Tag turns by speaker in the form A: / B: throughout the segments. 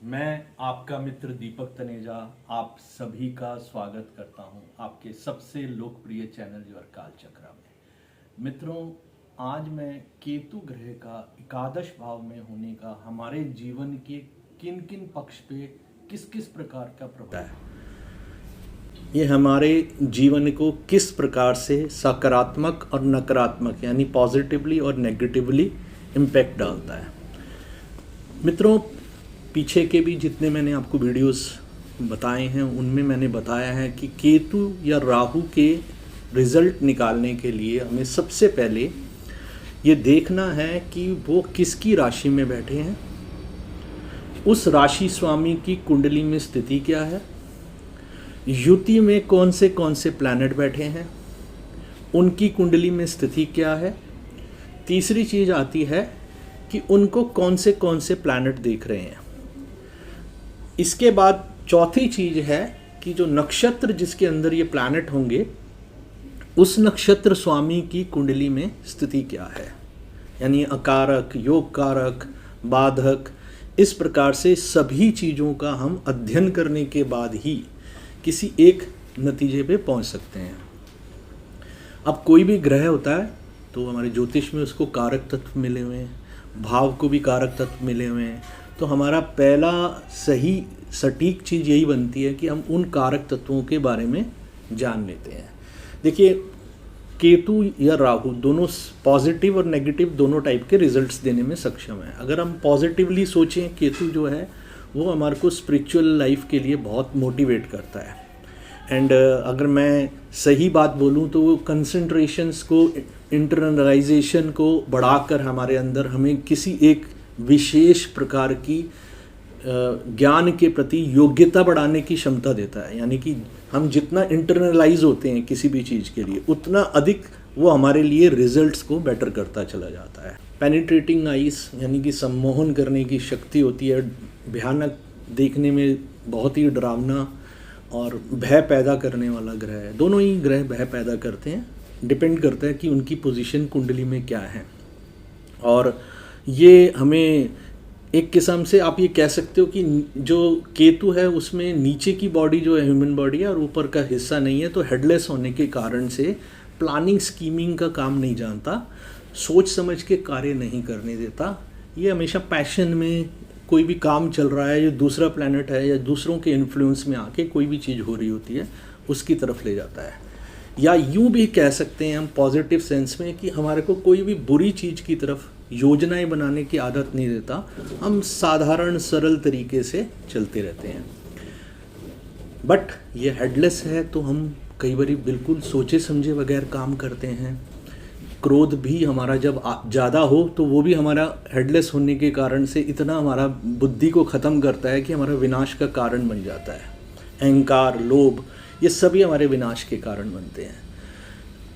A: मैं आपका मित्र दीपक तनेजा आप सभी का स्वागत करता हूं आपके सबसे लोकप्रिय चैनल योर कालचक्र में। मित्रों, आज मैं केतु ग्रह का एकादश भाव में होने का हमारे जीवन के किन किन पक्ष पे किस किस प्रकार का प्रभाव है, ये हमारे जीवन को किस प्रकार से सकारात्मक और नकारात्मक यानी पॉजिटिवली और नेगेटिवली इम्पैक्ट डालता है। मित्रों, पीछे के भी जितने मैंने आपको वीडियोस बताए हैं उनमें मैंने बताया है कि केतु या राहु के रिजल्ट निकालने के लिए हमें सबसे पहले ये देखना है कि वो किसकी राशि में बैठे हैं, उस राशि स्वामी की कुंडली में स्थिति क्या है, युति में कौन से प्लैनेट बैठे हैं, उनकी कुंडली में स्थिति क्या है। तीसरी चीज़ आती है कि उनको कौन से प्लैनेट देख रहे हैं। इसके बाद चौथी चीज़ है कि जो नक्षत्र जिसके अंदर ये प्लैनेट होंगे उस नक्षत्र स्वामी की कुंडली में स्थिति क्या है, यानी अकारक, योग कारक, बाधक, इस प्रकार से सभी चीज़ों का हम अध्ययन करने के बाद ही किसी एक नतीजे पे पहुंच सकते हैं। अब कोई भी ग्रह होता है तो हमारे ज्योतिष में उसको कारक तत्व मिले हुए हैं, भाव को भी कारक तत्व मिले हुए हैं। तो हमारा पहला सही सटीक चीज़ यही बनती है कि हम उन कारक तत्वों के बारे में जान लेते हैं। देखिए, केतु या राहु दोनों पॉजिटिव और नेगेटिव दोनों टाइप के रिजल्ट्स देने में सक्षम है। अगर हम पॉजिटिवली सोचें, केतु जो है वो हमारे को स्पिरिचुअल लाइफ के लिए बहुत मोटिवेट करता है। एंड अगर मैं सही बात बोलूं तो वो कंसंट्रेशंस को, इंटरनलाइजेशन को बढ़ाकर हमारे अंदर हमें किसी एक विशेष प्रकार की ज्ञान के प्रति योग्यता बढ़ाने की क्षमता देता है। यानी कि हम जितना इंटरनलाइज होते हैं किसी भी चीज़ के लिए उतना अधिक वो हमारे लिए रिजल्ट्स को बेटर करता चला जाता है। पेनिट्रेटिंग आइज यानी कि सम्मोहन करने की शक्ति होती है। भयानक, देखने में बहुत ही डरावना और भय पैदा करने वाला ग्रह है। दोनों ही ग्रह भय पैदा करते हैं, डिपेंड करता है कि उनकी पोजीशन कुंडली में क्या है। और ये हमें एक किस्म से आप ये कह सकते हो कि जो केतु है उसमें नीचे की बॉडी जो है ह्यूमन बॉडी है और ऊपर का हिस्सा नहीं है, तो हेडलेस होने के कारण से प्लानिंग स्कीमिंग का काम नहीं जानता, सोच समझ के कार्य नहीं करने देता। ये हमेशा पैशन में कोई भी काम चल रहा है, जो दूसरा प्लैनेट है या दूसरों के इन्फ्लुएंस में आके कोई भी चीज़ हो रही होती है उसकी तरफ ले जाता है। या यूँ भी कह सकते हैं हम पॉजिटिव सेंस में कि हमारे को कोई भी बुरी चीज़ की तरफ योजनाएं बनाने की आदत नहीं देता, हम साधारण सरल तरीके से चलते रहते हैं। बट ये हेडलेस है तो हम कई बार बिल्कुल सोचे समझे बगैर काम करते हैं। क्रोध भी हमारा जब ज़्यादा हो तो वो भी हमारा हेडलेस होने के कारण से इतना हमारा बुद्धि को ख़त्म करता है कि हमारा विनाश का कारण बन जाता है। अहंकार, लोभ, ये सभी हमारे विनाश के कारण बनते हैं।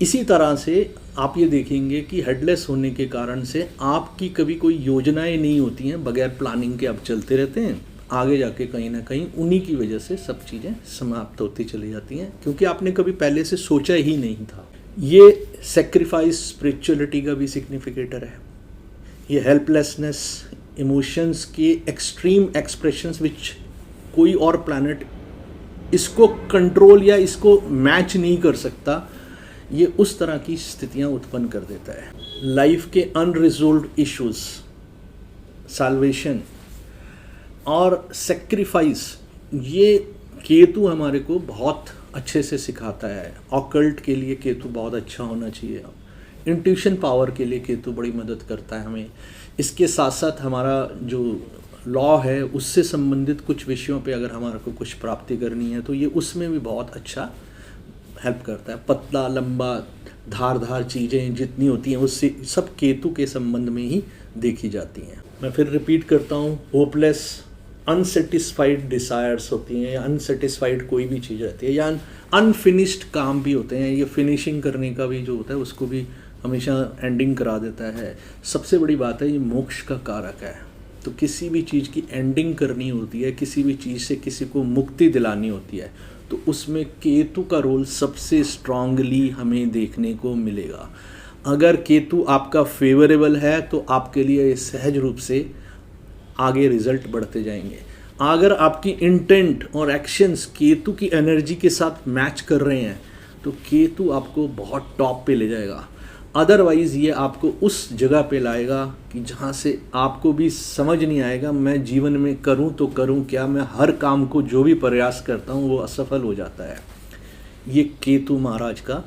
A: इसी तरह से आप ये देखेंगे कि हेडलेस होने के कारण से आपकी कभी कोई योजनाएं नहीं होती हैं, बगैर प्लानिंग के आप चलते रहते हैं। आगे जाके कहीं ना कहीं उन्हीं की वजह से सब चीज़ें समाप्त होती चली जाती हैं, क्योंकि आपने कभी पहले से सोचा ही नहीं था। ये सेक्रीफाइस स्पिरिचुअलिटी का भी सिग्निफिकेटर है। ये हेल्पलेसनेस, इमोशंस के एक्सट्रीम एक्सप्रेशंस विच कोई और प्लैनेट इसको कंट्रोल या इसको मैच नहीं कर सकता, ये उस तरह की स्थितियां उत्पन्न कर देता है। लाइफ के अनरिजोल्व्ड इश्यूज, साल्वेशन और सेक्रीफाइस, ये केतु हमारे को बहुत अच्छे से सिखाता है। ऑकल्ट के लिए केतु बहुत अच्छा होना चाहिए। इंट्यूशन पावर के लिए केतु बड़ी मदद करता है हमें। इसके साथ साथ हमारा जो लॉ है उससे संबंधित कुछ विषयों पे अगर हमारे को कुछ प्राप्ति करनी है तो ये उसमें भी बहुत अच्छा हेल्प करता है। पतला, लंबा, धारदार चीज़ें जितनी होती हैं उससे सब केतु के संबंध में ही देखी जाती हैं। मैं फिर रिपीट करता हूँ, होपलेस, अनसेटिस्फाइड डिज़ायर्स होती हैं या अनसेटिस्फाइड कोई भी चीज़ रहती है, या अनफिनिश्ड काम भी होते हैं। ये फिनिशिंग करने का भी जो होता है उसको भी हमेशा एंडिंग करा देता है। सबसे बड़ी बात है, ये मोक्ष का कारक है। तो किसी भी चीज़ की एंडिंग करनी होती है, किसी भी चीज़ से किसी को मुक्ति दिलानी होती है, तो उसमें केतु का रोल सबसे स्ट्रांगली हमें देखने को मिलेगा। अगर केतु आपका फेवरेबल है तो आपके लिए सहज रूप से आगे रिजल्ट बढ़ते जाएंगे। अगर आपकी इंटेंट और एक्शंस केतु की एनर्जी के साथ मैच कर रहे हैं तो केतु आपको बहुत टॉप पे ले जाएगा। अदरवाइज़ ये आपको उस जगह पे लाएगा कि जहाँ से आपको भी समझ नहीं आएगा मैं जीवन में करूँ तो करूँ क्या, मैं हर काम को जो भी प्रयास करता हूँ वो असफल हो जाता है। ये केतु महाराज का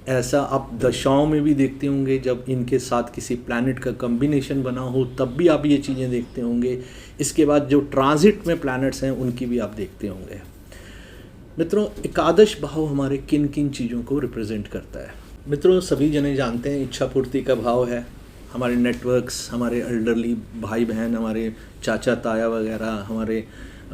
A: ऐसा आप दशाओं में भी देखते होंगे, जब इनके साथ किसी प्लैनेट का कम्बिनेशन बना हो तब भी आप ये चीज़ें देखते होंगे। इसके बाद जो ट्रांजिट में प्लैनेट्स हैं उनकी भी आप देखते होंगे। मित्रों, एकादश भाव हमारे किन किन चीज़ों को रिप्रेजेंट करता है? मित्रों, सभी जने जानते हैं इच्छा पूर्ति का भाव है। हमारे नेटवर्क्स, हमारे एल्डरली भाई बहन, हमारे चाचा ताया वगैरह, हमारे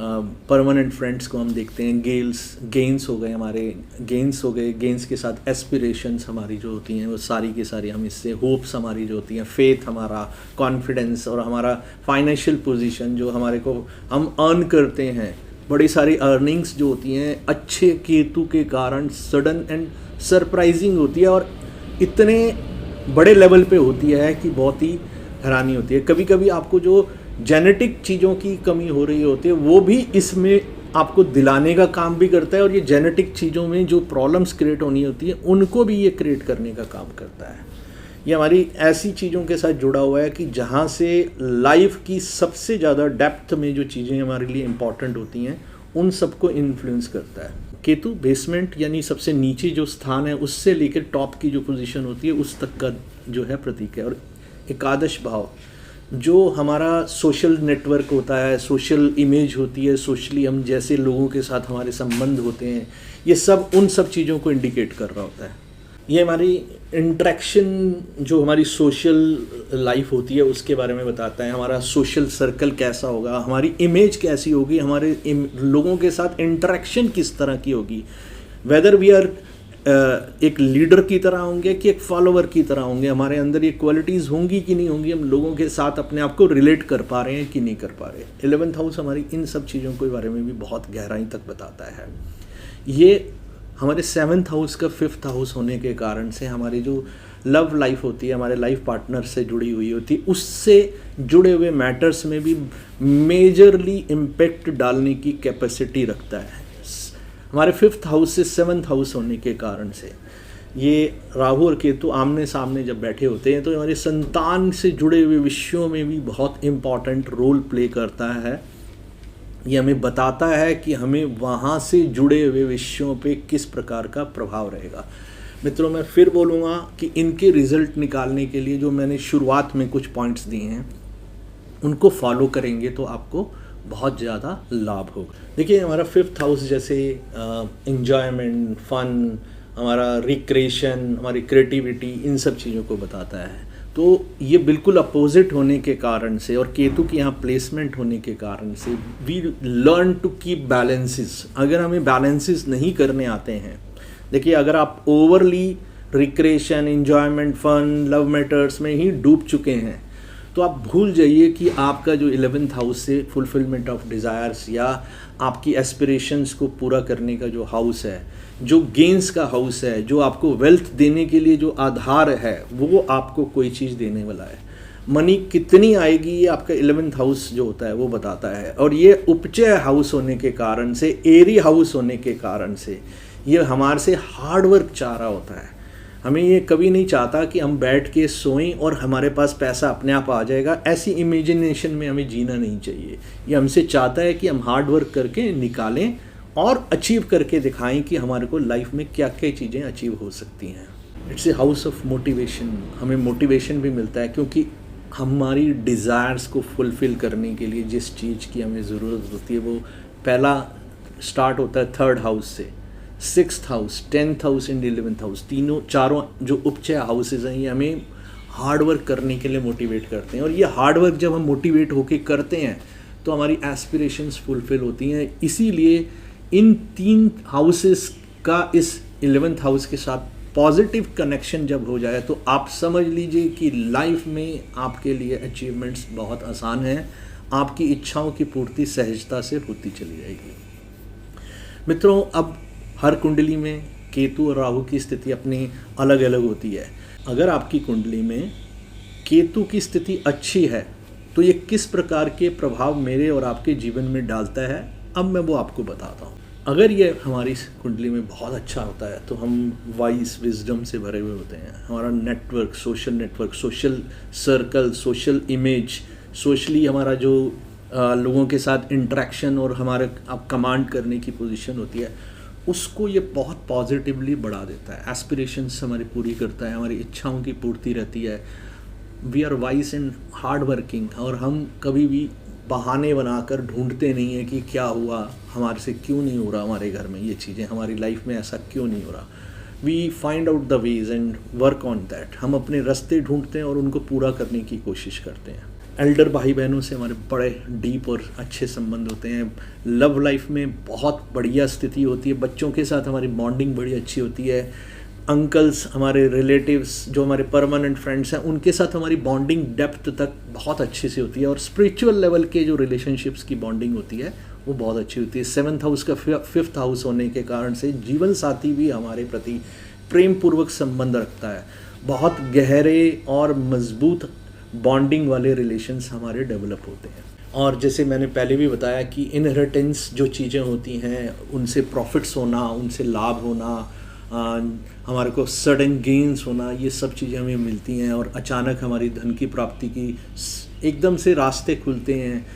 A: परमानेंट फ्रेंड्स को हम देखते हैं। गेंस हो गए, हमारे गेंस हो गए। गेंस के साथ एस्पिरेशंस हमारी जो होती हैं वो सारी की सारी हम इससे, होप्स हमारी जो होती हैं, फेथ हमारा, कॉन्फिडेंस और हमारा फाइनेंशियल पोजीशन जो हमारे को हम अर्न करते हैं, बड़ी सारी अर्निंग्स जो होती हैं अच्छे केतु के कारण सडन एंड सरप्राइजिंग होती है और इतने बड़े लेवल पे होती है कि बहुत ही हैरानी होती है। कभी कभी आपको जो जेनेटिक चीज़ों की कमी हो रही होती है वो भी इसमें आपको दिलाने का काम भी करता है, और ये जेनेटिक चीज़ों में जो प्रॉब्लम्स क्रिएट होनी होती है उनको भी ये क्रिएट करने का काम करता है। ये हमारी ऐसी चीज़ों के साथ जुड़ा हुआ है कि जहाँ से लाइफ की सबसे ज़्यादा डेप्थ में जो चीज़ें हमारे लिए इम्पॉर्टेंट होती हैं उन सबको इन्फ्लुएंस करता है। केतु बेसमेंट यानी सबसे नीचे जो स्थान है उससे लेकर टॉप की जो पोजीशन होती है उस तक का जो है प्रतीक है। और एकादश भाव जो हमारा सोशल नेटवर्क होता है, सोशल इमेज होती है, सोशली हम जैसे लोगों के साथ हमारे संबंध होते हैं, ये सब उन सब चीज़ों को इंडिकेट कर रहा होता है। ये हमारी इंटरेक्शन जो हमारी सोशल लाइफ होती है उसके बारे में बताता है। हमारा सोशल सर्कल कैसा होगा, हमारी इमेज कैसी होगी, हमारे लोगों के साथ इंटरेक्शन किस तरह की होगी, वेदर वी आर एक लीडर की तरह होंगे कि एक फॉलोवर की तरह होंगे, हमारे अंदर ये क्वालिटीज़ होंगी कि नहीं होंगी, हम लोगों के साथ अपने आप को रिलेट कर पा रहे हैं कि नहीं कर पा रहे। 11th हाउस हमारी इन सब चीज़ों के बारे में भी बहुत गहराई तक बताता है। ये हमारे 7th हाउस का 5th हाउस होने के कारण से हमारी जो लव लाइफ होती है, हमारे लाइफ पार्टनर से जुड़ी हुई होती है, उससे जुड़े हुए मैटर्स में भी मेजरली इम्पैक्ट डालने की कैपेसिटी रखता है। हमारे 5th हाउस से 7th हाउस होने के कारण से ये राहु और केतु आमने सामने जब बैठे होते हैं तो हमारे संतान से जुड़े हुए विषयों में भी बहुत इम्पॉर्टेंट रोल प्ले करता है। ये हमें बताता है कि हमें वहाँ से जुड़े हुए विषयों पे किस प्रकार का प्रभाव रहेगा। मित्रों, मैं फिर बोलूँगा कि इनके रिजल्ट निकालने के लिए जो मैंने शुरुआत में कुछ पॉइंट्स दिए हैं उनको फॉलो करेंगे तो आपको बहुत ज़्यादा लाभ होगा। देखिए, हमारा 5th हाउस जैसे एंजॉयमेंट, फन, हमारा रिक्रिएशन, हमारी क्रिएटिविटी, इन सब चीज़ों को बताता है। तो ये बिल्कुल अपोजिट होने के कारण से और केतु की यहाँ प्लेसमेंट होने के कारण से we learn to keep balances. अगर हमें बैलेंसेस नहीं करने आते हैं, देखिए अगर आप overly recreation, enjoyment, fun, love matters में ही डूब चुके हैं तो आप भूल जाइए कि आपका जो 11th हाउस से फुलफिलमेंट ऑफ डिज़ायर्स या आपकी एस्पिरेशंस को पूरा करने का जो हाउस है, जो गेंस का हाउस है, जो आपको वेल्थ देने के लिए जो आधार है, वो आपको कोई चीज़ देने वाला है। मनी कितनी आएगी ये आपका 11th हाउस जो होता है वो बताता है। और ये उपचय हाउस होने के कारण से, एरी हाउस होने के कारण से ये हमारे से हार्ड वर्क चाह रहा होता है। हमें ये कभी नहीं चाहता कि हम बैठ के सोएं और हमारे पास पैसा अपने आप आ जाएगा, ऐसी इमेजिनेशन में हमें जीना नहीं चाहिए। ये हमसे चाहता है कि हम हार्ड वर्क करके निकालें और अचीव करके दिखाएं कि हमारे को लाइफ में क्या क्या चीज़ें अचीव हो सकती हैं। It's a house of motivation. हमें मोटिवेशन भी मिलता है क्योंकि हमारी डिज़ायर्स को फुलफ़िल करने के लिए जिस चीज़ की हमें ज़रूरत होती है वो पहला स्टार्ट होता है 3rd हाउस से। 6th house, 10th house and 11th house, चारों जो उपचय हाउसेज हैं ये हमें हार्ड वर्क करने के लिए मोटिवेट करते हैं। और ये हार्ड वर्क जब हम मोटिवेट होके करते हैं तो हमारी एस्पिरेशंस फुलफिल होती हैं। इसीलिए इन 3 हाउसेस का इस 11th हाउस के साथ पॉजिटिव कनेक्शन जब हो जाए तो आप समझ लीजिए कि लाइफ में आपके लिए अचीवमेंट्स बहुत आसान हैं, आपकी इच्छाओं की पूर्ति सहजता से होती चली जाएगी। मित्रों, अब हर कुंडली में केतु और राहु की स्थिति अपनी अलग अलग होती है। अगर आपकी कुंडली में केतु की स्थिति अच्छी है तो ये किस प्रकार के प्रभाव मेरे और आपके जीवन में डालता है, अब मैं वो आपको बताता हूँ। अगर ये हमारी कुंडली में बहुत अच्छा होता है तो हम वाइस विजडम से भरे हुए होते हैं। हमारा network, social circle, social image, socially हमारा जो लोगों के साथ इंटरेक्शन और हमारे आप कमांड करने की पोजीशन होती है, उसको ये बहुत पॉजिटिवली बढ़ा देता है। एस्पिरेशंस हमारी पूरी करता है, हमारी इच्छाओं की पूर्ति रहती है। We are wise and hard working, और हम कभी भी बहाने बनाकर ढूंढते नहीं हैं कि क्या हुआ, हमारे से क्यों नहीं हो रहा, हमारे घर में ये चीज़ें, हमारी लाइफ में ऐसा क्यों नहीं हो रहा। We find out the ways and work on that. हम अपने रास्ते ढूंढते हैं और उनको पूरा करने की कोशिश करते हैं। एल्डर भाई बहनों से हमारे बड़े डीप और अच्छे संबंध होते हैं। लव लाइफ में बहुत बढ़िया स्थिति होती है। बच्चों के साथ हमारी बॉन्डिंग बड़ी अच्छी होती है। अंकल्स, हमारे रिलेटिव्स, जो हमारे परमानेंट फ्रेंड्स हैं, उनके साथ हमारी बॉन्डिंग डेप्थ तक बहुत अच्छे से होती है। और स्पिरिचुअल लेवल के जो रिलेशनशिप्स की बॉन्डिंग होती है वो बहुत अच्छी होती है। 7th हाउस का 5th हाउस होने के कारण से जीवन साथी भी हमारे प्रति प्रेम पूर्वक संबंध रखता है। बहुत गहरे और मजबूत बॉन्डिंग वाले रिलेशंस हमारे डेवलप होते हैं। और जैसे मैंने पहले भी बताया कि इनहेरिटेंस जो चीज़ें होती हैं, उनसे प्रॉफिट्स होना, उनसे लाभ होना, हमारे को सडन गेन्स होना, ये सब चीज़ें हमें मिलती हैं। और अचानक हमारी धन की प्राप्ति की एकदम से रास्ते खुलते हैं।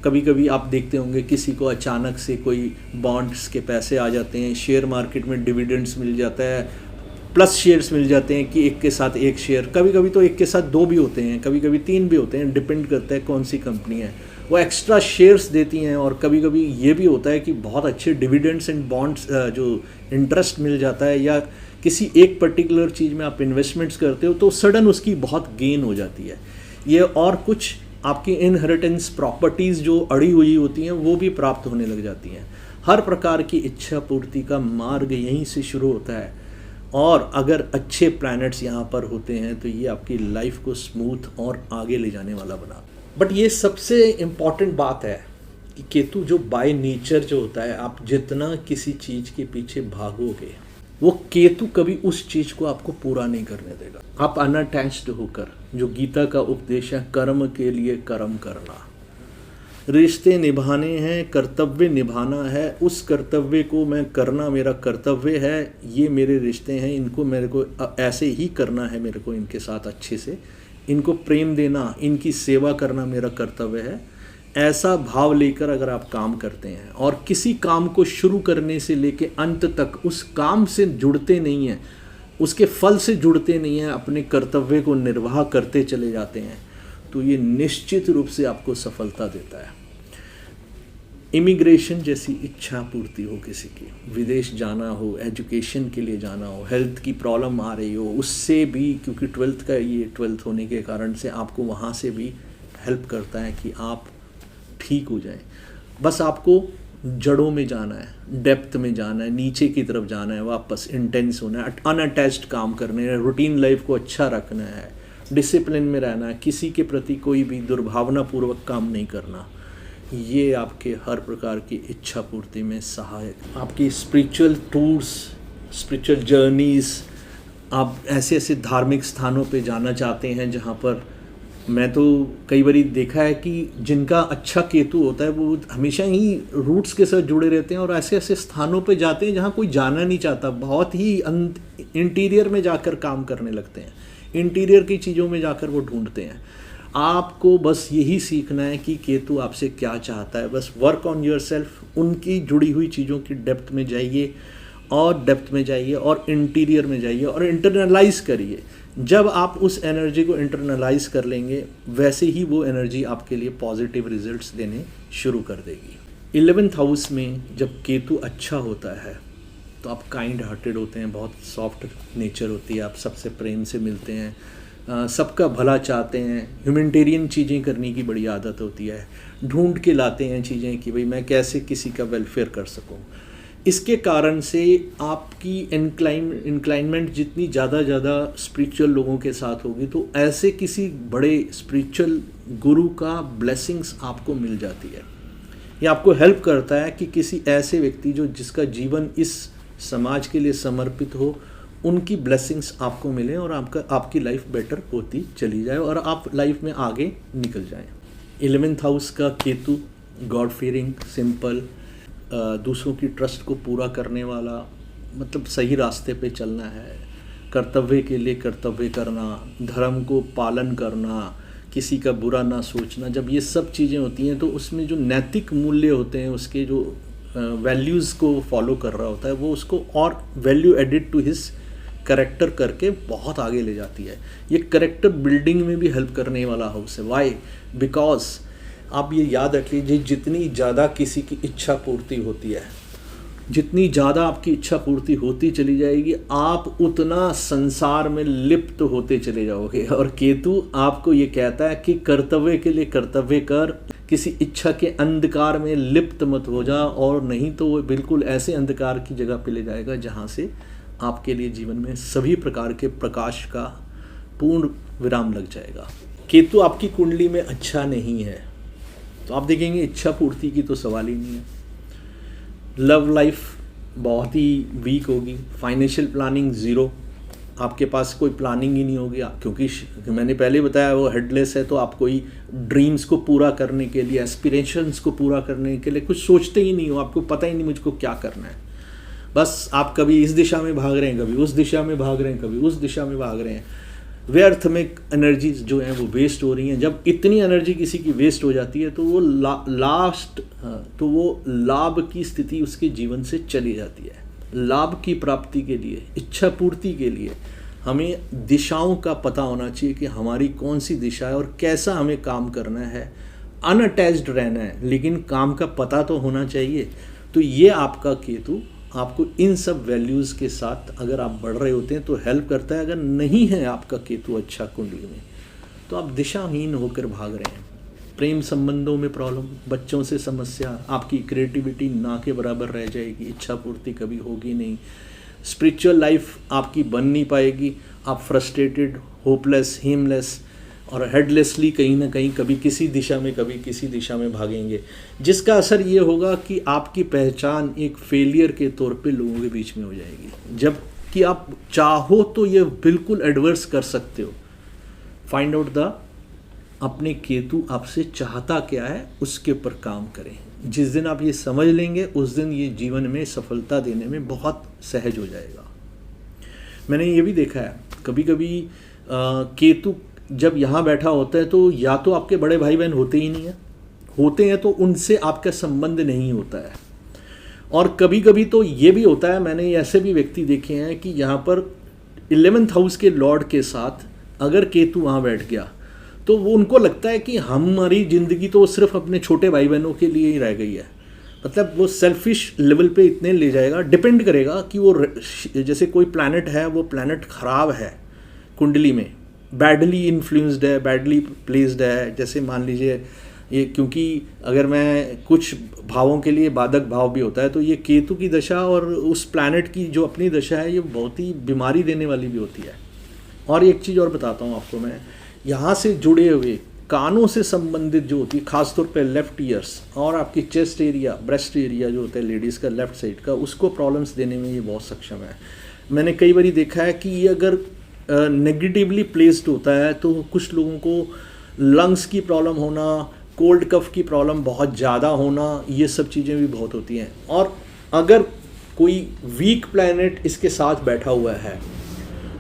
A: कभी कभी आप देखते होंगे किसी को अचानक से कोई बॉन्ड्स के पैसे आ जाते हैं, शेयर मार्केट में डिविडेंड्स मिल जाता है, प्लस शेयर्स मिल जाते हैं कि एक के साथ एक शेयर, कभी कभी तो एक के साथ 2 भी होते हैं, कभी कभी 3 भी होते हैं, डिपेंड करता है कौन सी कंपनी है। वो एक्स्ट्रा शेयर्स देती हैं। और कभी कभी ये भी होता है कि बहुत अच्छे डिविडेंड्स एंड बॉन्ड्स जो इंटरेस्ट मिल जाता है, या किसी एक पर्टिकुलर चीज़ में आप इन्वेस्टमेंट्स करते हो तो सडन उसकी बहुत गेन हो जाती है। ये और कुछ आपकी इनहेरिटेंस प्रॉपर्टीज़ जो अड़ी हुई होती हैं वो भी प्राप्त होने लग जाती हैं। हर प्रकार की इच्छा पूर्ति का मार्ग यहीं से शुरू होता है। और अगर अच्छे प्लैनेट्स यहाँ पर होते हैं तो ये आपकी लाइफ को स्मूथ और आगे ले जाने वाला बना। बट ये सबसे इम्पॉर्टेंट बात है कि केतु जो बाय नेचर जो होता है, आप जितना किसी चीज़ के पीछे भागोगे, वो केतु कभी उस चीज़ को आपको पूरा नहीं करने देगा। आप अनअटैच्ड होकर, जो गीता का उपदेश है, कर्म के लिए कर्म करना, रिश्ते निभाने हैं, कर्तव्य निभाना है, उस कर्तव्य को मैं करना मेरा कर्तव्य है। ये मेरे रिश्ते हैं, इनको मेरे को ऐसे ही करना है, मेरे को इनके साथ अच्छे से इनको प्रेम देना, इनकी सेवा करना मेरा कर्तव्य है। ऐसा भाव लेकर अगर आप काम करते हैं और किसी काम को शुरू करने से लेके अंत तक उस काम से जुड़ते नहीं हैं, उसके फल से जुड़ते नहीं हैं, अपने कर्तव्य को निर्वाह करते चले जाते हैं, तो ये निश्चित रूप से आपको सफलता देता है। इमिग्रेशन जैसी इच्छा पूर्ति हो, किसी की विदेश जाना हो, एजुकेशन के लिए जाना हो, हेल्थ की प्रॉब्लम आ रही हो, उससे भी, क्योंकि 12th होने के कारण से आपको वहाँ से भी हेल्प करता है कि आप ठीक हो जाएं। बस आपको जड़ों में जाना है, डेप्थ में जाना है, नीचे की तरफ जाना है, वापस इंटेंस होना है, अनअटैच्ड काम करने हैं, रूटीन लाइफ को अच्छा रखना है, डिसिप्लिन में रहना है, किसी के प्रति कोई भी दुर्भावनापूर्वक काम नहीं करना। ये आपके हर प्रकार की इच्छा पूर्ति में सहायक। आपकी स्पिरिचुअल टूर्स, स्पिरिचुअल जर्नीज़, आप ऐसे ऐसे धार्मिक स्थानों पे जाना चाहते हैं जहाँ पर, मैं तो कई बार देखा है कि जिनका अच्छा केतु होता है वो हमेशा ही रूट्स के साथ जुड़े रहते हैं और ऐसे ऐसे स्थानों पे जाते हैं जहाँ कोई जाना नहीं चाहता, बहुत ही इंटीरियर में जाकर काम करने लगते हैं, इंटीरियर की चीज़ों में जाकर वो ढूंढते हैं। आपको बस यही सीखना है कि केतु आपसे क्या चाहता है। बस वर्क ऑन योरसेल्फ, उनकी जुड़ी हुई चीज़ों की डेप्थ में जाइए और इंटीरियर में जाइए और इंटरनलाइज करिए। जब आप उस एनर्जी को इंटरनलाइज कर लेंगे, वैसे ही वो एनर्जी आपके लिए पॉजिटिव रिजल्ट्स देने शुरू कर देगी। 11th हाउस में जब केतु अच्छा होता है तो आप काइंड हार्टेड होते हैं, बहुत सॉफ्ट नेचर होती है, आप सबसे प्रेम से मिलते हैं, सबका भला चाहते हैं, ह्यूमैनिटेरियन चीज़ें करने की बड़ी आदत होती है, ढूंढ के लाते हैं चीज़ें कि भाई मैं कैसे किसी का वेलफेयर कर सकूं। इसके कारण से आपकी इंक्लाइनमेंट जितनी ज़्यादा स्पिरिचुअल लोगों के साथ होगी, तो ऐसे किसी बड़े स्पिरिचुअल गुरु का ब्लेसिंग्स आपको मिल जाती है। ये आपको हेल्प करता है कि किसी ऐसे व्यक्ति जो जिसका जीवन इस समाज के लिए समर्पित हो, उनकी ब्लेसिंग्स आपको मिलें और आपकी लाइफ बेटर होती चली जाए और आप लाइफ में आगे निकल जाएं। 11th हाउस का केतु गॉड फीयरिंग, सिंपल, दूसरों की ट्रस्ट को पूरा करने वाला, मतलब सही रास्ते पे चलना है, कर्तव्य के लिए कर्तव्य करना, धर्म को पालन करना, किसी का बुरा ना सोचना। जब ये सब चीज़ें होती हैं तो उसमें जो नैतिक मूल्य होते हैं, उसके जो वैल्यूज़ को फॉलो कर रहा होता है, वो उसको और value added to his character करके बहुत आगे ले जाती है। ये करेक्टर बिल्डिंग में भी हेल्प करने वाला हाउस है। वाई? बिकॉज आप ये याद रख लीजिए, जितनी ज़्यादा किसी की इच्छा पूर्ति होती है, जितनी ज़्यादा आपकी इच्छा पूर्ति होती चली जाएगी, आप उतना संसार में लिप्त होते चले जाओगे। और केतु आपको ये कहता है कि कर्तव्य के लिए कर्तव्य कर, किसी इच्छा के अंधकार में लिप्त मत हो जा, और नहीं तो वो बिल्कुल ऐसे अंधकार की जगह पे ले जाएगा जहाँ से आपके लिए जीवन में सभी प्रकार के प्रकाश का पूर्ण विराम लग जाएगा। केतु आपकी कुंडली में अच्छा नहीं है तो आप देखेंगे इच्छा पूर्ति की तो सवाल ही नहीं है। लव लाइफ बहुत ही वीक होगी, फाइनेंशियल प्लानिंग ज़ीरो, आपके पास कोई प्लानिंग ही नहीं होगी, क्योंकि मैंने पहले बताया वो हेडलेस है। तो आप कोई ड्रीम्स को पूरा करने के लिए, एस्पिरेशंस को पूरा करने के लिए कुछ सोचते ही नहीं हो, आपको पता ही नहीं मुझको क्या करना है। बस आप कभी इस दिशा में भाग रहे हैं, कभी उस दिशा में भाग रहे हैं, कभी उस दिशा में भाग रहे हैं। व्यर्थ में एनर्जीज जो हैं वो वेस्ट हो रही हैं। जब इतनी एनर्जी किसी की वेस्ट हो जाती है तो वो लाभ की स्थिति उसके जीवन से चली जाती है। लाभ की प्राप्ति के लिए, इच्छा पूर्ति के लिए हमें दिशाओं का पता होना चाहिए कि हमारी कौन सी दिशा है और कैसा हमें काम करना है। अनअटैच्ड रहना है, लेकिन काम का पता तो होना चाहिए। तो ये आपका केतु आपको इन सब वैल्यूज़ के साथ अगर आप बढ़ रहे होते हैं तो हेल्प करता है। अगर नहीं है आपका केतु अच्छा कुंडली में तो आप दिशाहीन होकर भाग रहे हैं। प्रेम संबंधों में प्रॉब्लम, बच्चों से समस्या, आपकी क्रिएटिविटी ना के बराबर रह जाएगी, इच्छा पूर्ति कभी होगी नहीं, स्पिरिचुअल लाइफ आपकी बन नहीं पाएगी, आप फ्रस्ट्रेटेड, होपलेस, हेमलेस और हेडलेसली कहीं ना कहीं कभी किसी दिशा में कभी किसी दिशा में भागेंगे, जिसका असर ये होगा कि आपकी पहचान एक फेलियर के तौर पे लोगों के बीच में हो जाएगी। जबकि आप चाहो तो ये बिल्कुल एडवर्स कर सकते हो। फाइंड आउट द अपने केतु आपसे चाहता क्या है, उसके ऊपर काम करें। जिस दिन आप ये समझ लेंगे उस दिन ये जीवन में सफलता देने में बहुत सहज हो जाएगा। मैंने ये भी देखा है कभी कभी केतु जब यहाँ बैठा होता है तो या तो आपके बड़े भाई बहन होते ही नहीं हैं, होते हैं तो उनसे आपका संबंध नहीं होता है। और कभी कभी तो ये भी होता है, मैंने ऐसे भी व्यक्ति देखे हैं कि यहाँ पर 11th हाउस के लॉर्ड के साथ अगर केतु वहाँ बैठ गया तो वो उनको लगता है कि हमारी ज़िंदगी तो सिर्फ अपने छोटे भाई बहनों के लिए ही रह गई है। मतलब वो सेल्फिश लेवल पे इतने ले जाएगा। डिपेंड करेगा कि वो जैसे कोई प्लैनेट है, वो प्लैनेट ख़राब है कुंडली में, बैडली इन्फ्लुएंस्ड है, बैडली प्लेस्ड है। जैसे मान लीजिए ये, क्योंकि अगर मैं कुछ भावों के लिए बाधक भाव भी होता है तो ये केतु की दशा और उस प्लैनेट की जो अपनी दशा है ये बहुत ही बीमारी देने वाली भी होती है। और एक चीज़ और बताता हूँ आपको मैं, यहाँ से जुड़े हुए कानों से संबंधित जो होती है, खासतौर पे लेफ्ट ईयर्स और आपकी चेस्ट एरिया, ब्रेस्ट एरिया जो होता है लेडीज़ का लेफ्ट साइड का, उसको प्रॉब्लम्स देने में ये बहुत सक्षम है। मैंने कई बार देखा है कि ये अगर नेगेटिवली प्लेस्ड होता है तो कुछ लोगों को लंग्स की प्रॉब्लम होना, कोल्ड कफ की प्रॉब्लम बहुत ज़्यादा होना, ये सब चीज़ें भी बहुत होती हैं। और अगर कोई वीक प्लैनेट इसके साथ बैठा हुआ है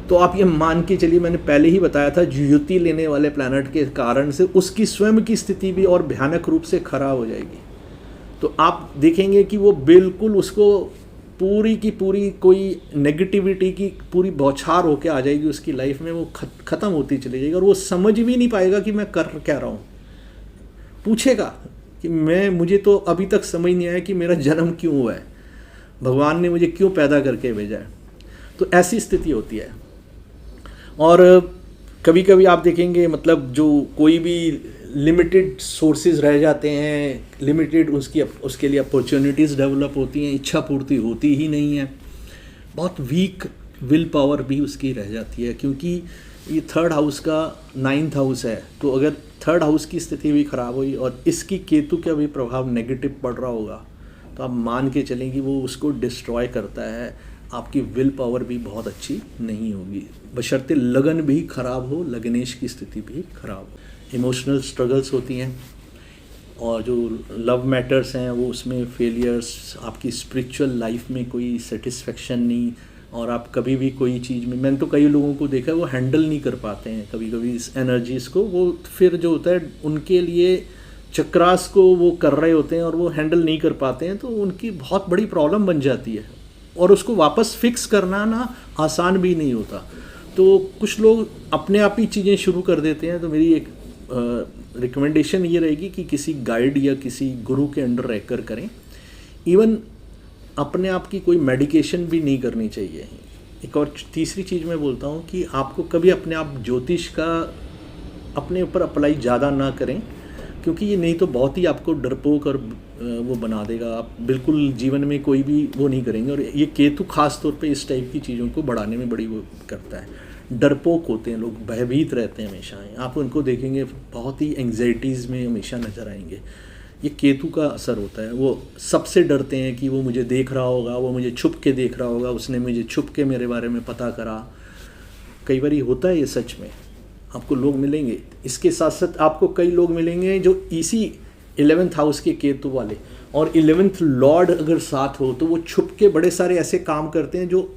A: तो आप ये मान के चलिए, मैंने पहले ही बताया था, युति लेने वाले प्लैनेट के कारण से उसकी स्वयं की स्थिति भी और भयानक रूप से खराब हो जाएगी। तो आप देखेंगे कि वो बिल्कुल उसको पूरी की पूरी कोई नेगेटिविटी की पूरी बौछार होके आ जाएगी उसकी लाइफ में, वो ख़त्म होती चली जाएगी और वो समझ भी नहीं पाएगा कि मैं कर क्या रहा हूँ। पूछेगा कि मुझे तो अभी तक समझ नहीं आया कि मेरा जन्म क्यों हुआ है, भगवान ने मुझे क्यों पैदा करके भेजा है। तो ऐसी स्थिति होती है। और कभी कभी आप देखेंगे, मतलब जो कोई भी लिमिटेड सोर्सेज रह जाते हैं, लिमिटेड उसके लिए अपॉर्चुनिटीज़ डेवलप होती हैं, इच्छा पूर्ति होती ही नहीं है, बहुत वीक विल पावर भी उसकी रह जाती है। क्योंकि ये 3rd हाउस का 9th हाउस है, तो अगर 3rd हाउस की स्थिति भी ख़राब हुई और इसकी केतु का भी प्रभाव नेगेटिव पड़ रहा होगा तो आप मान के चलें कि वो उसको डिस्ट्रॉय करता है। आपकी विल पावर भी बहुत अच्छी नहीं होगी, बशर्ते लगन भी खराब हो, लगनेश की स्थिति भी खराब हो। इमोशनल स्ट्रगल्स होती हैं, और जो लव मैटर्स हैं वो उसमें फेलियर्स, आपकी स्पिरिचुअल लाइफ में कोई सेटिस्फेक्शन नहीं, और आप कभी भी कोई चीज़ में, मैंने तो कई लोगों को देखा है वो हैंडल नहीं कर पाते हैं कभी कभी इस एनर्जीज़ को, वो फिर जो होता है उनके लिए चक्रास को वो कर रहे होते हैं और वो हैंडल नहीं कर पाते हैं, तो उनकी बहुत बड़ी प्रॉब्लम बन जाती है और उसको वापस फिक्स करना ना आसान भी नहीं होता। तो कुछ लोग अपने आप ही चीज़ें शुरू कर देते हैं। तो मेरी एक रिकमेंडेशन ये रहेगी कि किसी गाइड या किसी गुरु के अंडर रहकर करें। इवन अपने आप की कोई मेडिकेशन भी नहीं करनी चाहिए। एक और तीसरी चीज़ मैं बोलता हूँ कि आपको कभी अपने आप ज्योतिष का अपने ऊपर अप्लाई ज़्यादा ना करें, क्योंकि ये नहीं तो बहुत ही आपको डरपोक और वो बना देगा। आप बिल्कुल जीवन में कोई भी वो नहीं करेंगे। और ये केतु खास तौर पे इस टाइप की चीज़ों को बढ़ाने में बड़ी वो करता है। डरपोक होते हैं लोग, भयभीत रहते हैं हमेशा। आप उनको देखेंगे बहुत ही एंग्जाइटीज़ में हमेशा नज़र आएंगे। ये केतु का असर होता है। वो सबसे डरते हैं कि वो मुझे देख रहा होगा, वो मुझे छुप के देख रहा होगा, उसने मुझे छुप के मेरे बारे में पता करा। कई बार होता है ये सच में, आपको लोग मिलेंगे। इसके साथ साथ आपको कई लोग मिलेंगे जो इसी 11th हाउस के केतु वाले, और 11th लॉर्ड अगर साथ हो तो वो छुप के बड़े सारे ऐसे काम करते हैं जो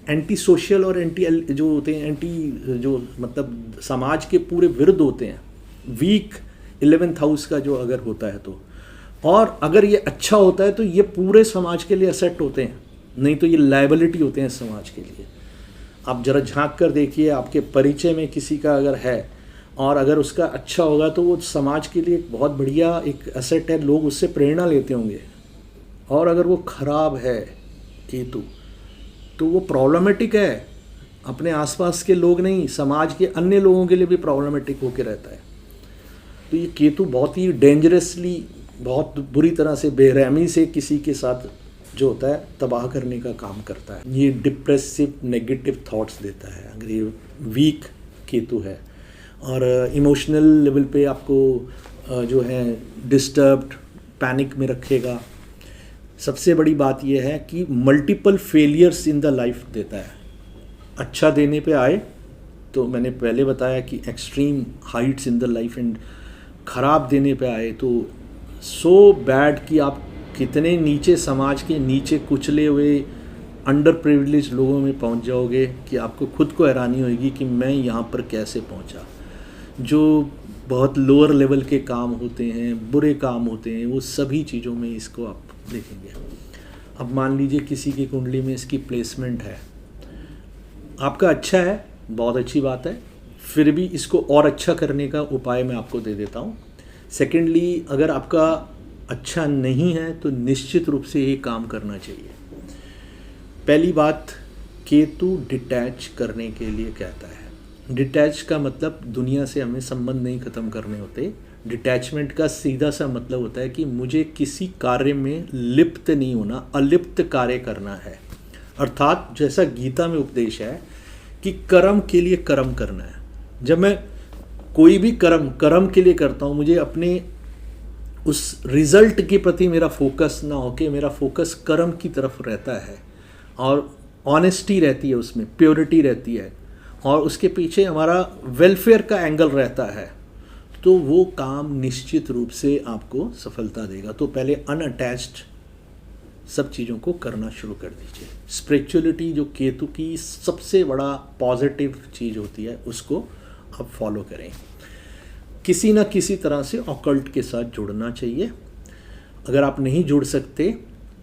A: एंटी सोशल और एंटी जो होते हैं, एंटी जो मतलब समाज के पूरे विरुद्ध होते हैं। वीक 11th हाउस का जो अगर होता है तो, और अगर ये अच्छा होता है तो ये पूरे समाज के लिए असेट होते हैं, नहीं तो ये लायबिलिटी होते हैं समाज के लिए। आप जरा झांक कर देखिए, आपके परिचय में किसी का अगर है और अगर उसका अच्छा होगा तो वो समाज के लिए एक बहुत बढ़िया एक एसेट है, लोग उससे प्रेरणा लेते होंगे। और अगर वो खराब है केतु तो वो प्रॉब्लमेटिक है, अपने आसपास के लोग नहीं, समाज के अन्य लोगों के लिए भी प्रॉब्लमेटिक होकर रहता है। तो ये केतु बहुत ही डेंजरसली, बहुत बुरी तरह से, बेरहमी से किसी के साथ जो होता है तबाह करने का काम करता है। ये डिप्रेसिव नेगेटिव थॉट्स देता है अगर ये वीक केतु है। और इमोशनल लेवल पे आपको जो है डिस्टर्ब्ड, पैनिक में रखेगा। सबसे बड़ी बात यह है कि multiple failures in the life देता है। अच्छा देने पे आए तो मैंने पहले बताया कि extreme heights in the life, and ख़राब देने पे आए तो सो बैड कि आप कितने नीचे, समाज के नीचे कुचले हुए अंडर प्रिविलेज लोगों में पहुंच जाओगे कि आपको खुद को हैरानी होगी कि मैं यहाँ पर कैसे पहुँचा। जो बहुत लोअर लेवल के काम होते हैं, बुरे काम होते हैं, वो सभी चीज़ों में इसको आप देखेंगे। अब मान लीजिए किसी की कुंडली में इसकी प्लेसमेंट है, आपका अच्छा है, बहुत अच्छी बात है, फिर भी इसको और अच्छा करने का उपाय मैं आपको दे देता हूँ। सेकेंडली, अगर आपका अच्छा नहीं है तो निश्चित रूप से ये काम करना चाहिए। पहली बात, केतु डिटैच करने के लिए कहता है। डिटैच का मतलब दुनिया से हमें संबंध नहीं ख़त्म करने होते। डिटैचमेंट का सीधा सा मतलब होता है कि मुझे किसी कार्य में लिप्त नहीं होना, अलिप्त कार्य करना है। अर्थात जैसा गीता में उपदेश है कि कर्म के लिए कर्म करना है। जब मैं कोई भी कर्म के लिए करता हूँ, मुझे अपने उस रिजल्ट के प्रति मेरा फोकस ना होके मेरा फोकस कर्म की तरफ रहता है, और ऑनेस्टी रहती है, उसमें प्योरिटी रहती है, और उसके पीछे हमारा वेलफेयर का एंगल रहता है, तो वो काम निश्चित रूप से आपको सफलता देगा। तो पहले अनअटैच्ड सब चीज़ों को करना शुरू कर दीजिए। स्पिरिचुअलिटी जो केतु की सबसे बड़ा पॉजिटिव चीज़ होती है, उसको आप फॉलो करें। किसी ना किसी तरह से ऑकल्ट के साथ जुड़ना चाहिए। अगर आप नहीं जुड़ सकते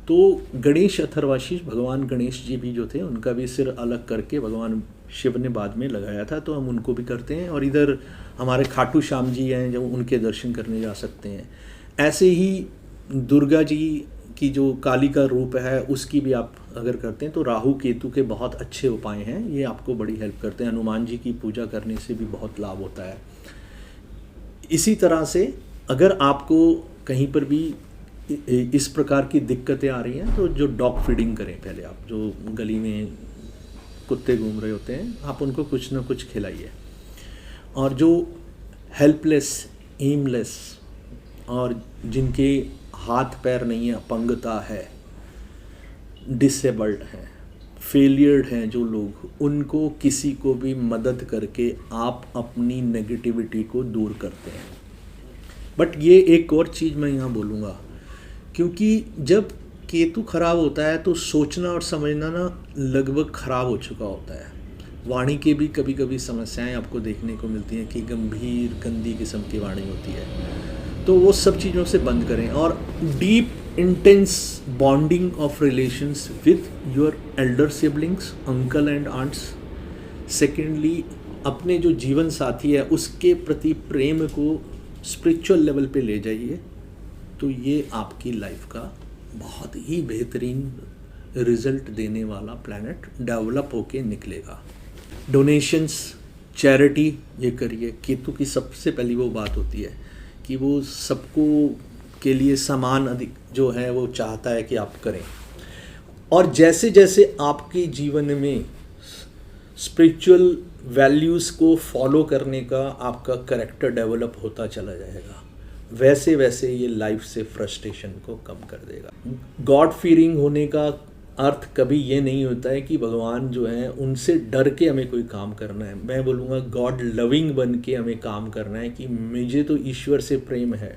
A: तो गणेश अथर्वाशीष, भगवान गणेश जी भी जो थे उनका भी सिर अलग करके भगवान शिव ने बाद में लगाया था, तो हम उनको भी करते हैं। और इधर हमारे खाटू श्याम जी हैं जो उनके दर्शन करने जा सकते हैं। ऐसे ही दुर्गा जी की जो काली का रूप है उसकी भी आप अगर करते हैं तो राहु केतु के बहुत अच्छे उपाय हैं, ये आपको बड़ी हेल्प करते हैं। हनुमान जी की पूजा करने से भी बहुत लाभ होता है। इसी तरह से अगर आपको कहीं पर भी इस प्रकार की दिक्कतें आ रही हैं तो जो डॉग फीडिंग करें, पहले आप जो गली में कुत्ते घूम रहे होते हैं आप उनको कुछ ना कुछ खिलाइए। और जो हेल्पलेस, एमलेस और जिनके हाथ पैर नहीं है, अपंगता है, डिसेबल्ड हैं, फेलियर्ड हैं जो लोग, उनको किसी को भी मदद करके आप अपनी नेगेटिविटी को दूर करते हैं। बट ये एक और चीज़ मैं यहाँ बोलूँगा, क्योंकि जब केतु खराब होता है तो सोचना और समझना ना लगभग खराब हो चुका होता है। वाणी की भी कभी कभी समस्याएं आपको देखने को मिलती हैं कि गंभीर गंदी किस्म की वाणी होती है। तो वो सब चीज़ों से बंद करें और deep intense bonding of relations with your elder siblings, uncle and aunts. Secondly, अपने जो जीवन साथी है उसके प्रति प्रेम को स्पिरिचुअल लेवल पे ले जाइए, तो ये आपकी लाइफ का बहुत ही बेहतरीन रिजल्ट देने वाला प्लैनेट डेवलप होके निकलेगा। डोनेशंस, चैरिटी ये करिए। केतु की सबसे पहली वो बात होती है कि वो सबको के लिए समान अधिक जो है वो चाहता है कि आप करें। और जैसे जैसे आपके जीवन में स्पिरिचुअल वैल्यूज़ को फॉलो करने का आपका कैरेक्टर डेवलप होता चला जाएगा, वैसे वैसे ये लाइफ से फ्रस्ट्रेशन को कम कर देगा। गॉड फीयरिंग होने का अर्थ कभी ये नहीं होता है कि भगवान जो है उनसे डर के हमें कोई काम करना है। मैं बोलूँगा गॉड लविंग बन के हमें काम करना है कि मुझे तो ईश्वर से प्रेम है।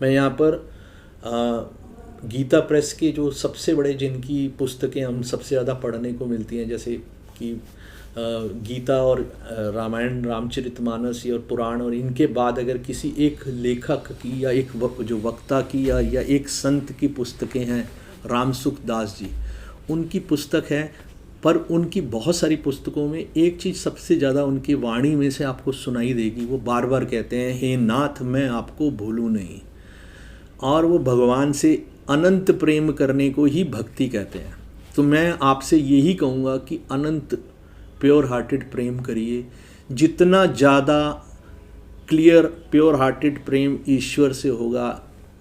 A: मैं यहाँ पर गीता प्रेस के जो सबसे बड़े जिनकी पुस्तकें हम सबसे ज़्यादा पढ़ने को मिलती हैं, जैसे कि गीता और रामायण, रामचरितमानस और पुराण, और इनके बाद अगर किसी एक लेखक की या एक जो वक्ता की या एक संत की पुस्तकें हैं, रामसुख दास जी, उनकी पुस्तक है। पर उनकी बहुत सारी पुस्तकों में एक चीज़ सबसे ज़्यादा उनकी वाणी में से आपको सुनाई देगी, वो बार बार कहते हैं, हे नाथ मैं आपको भूलूँ नहीं। और वो भगवान से अनंत प्रेम करने को ही भक्ति कहते हैं। तो मैं आपसे यही कहूँगा कि अनंत प्योर हार्टेड प्रेम करिए। जितना ज़्यादा क्लियर प्योर हार्टेड प्रेम ईश्वर से होगा,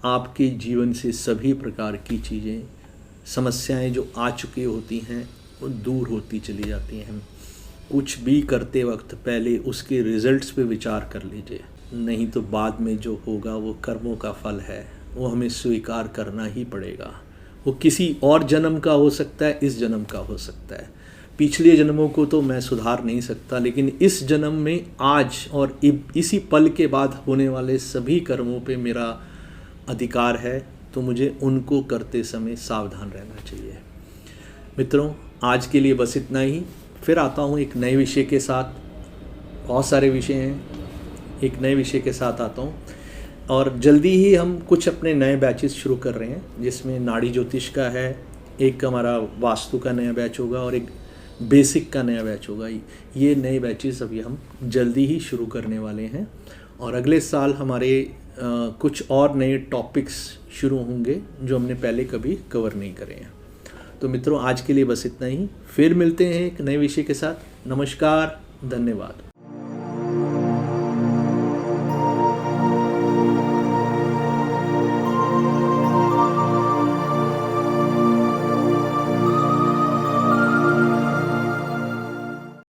A: आपके जीवन से सभी प्रकार की चीज़ें, समस्याएं जो आ चुकी होती हैं वो दूर होती चली जाती हैं। कुछ भी करते वक्त पहले उसके रिजल्ट्स पे विचार कर लीजिए, नहीं तो बाद में जो होगा वो कर्मों का फल है, वो हमें स्वीकार करना ही पड़ेगा। वो किसी और जन्म का हो सकता है, इस जन्म का हो सकता है। पिछले जन्मों को तो मैं सुधार नहीं सकता, लेकिन इस जन्म में आज और इसी पल के बाद होने वाले सभी कर्मों पे मेरा अधिकार है, तो मुझे उनको करते समय सावधान रहना चाहिए। मित्रों, आज के लिए बस इतना ही। फिर आता हूँ एक नए विषय के साथ। बहुत सारे विषय हैं, एक नए विषय के साथ आता हूँ। और जल्दी ही हम कुछ अपने नए बैचेस शुरू कर रहे हैं, जिसमें नाड़ी ज्योतिष का है, एक हमारा वास्तु का नया बैच होगा और एक बेसिक का नया बैच होगा। ये नए बैचेस अभी हम जल्दी ही शुरू करने वाले हैं। और अगले साल हमारे कुछ और नए टॉपिक्स शुरू होंगे जो हमने पहले कभी कवर नहीं करे हैं। तो मित्रों, आज के लिए बस इतना ही। फिर मिलते हैं एक नए विषय के साथ। नमस्कार, धन्यवाद।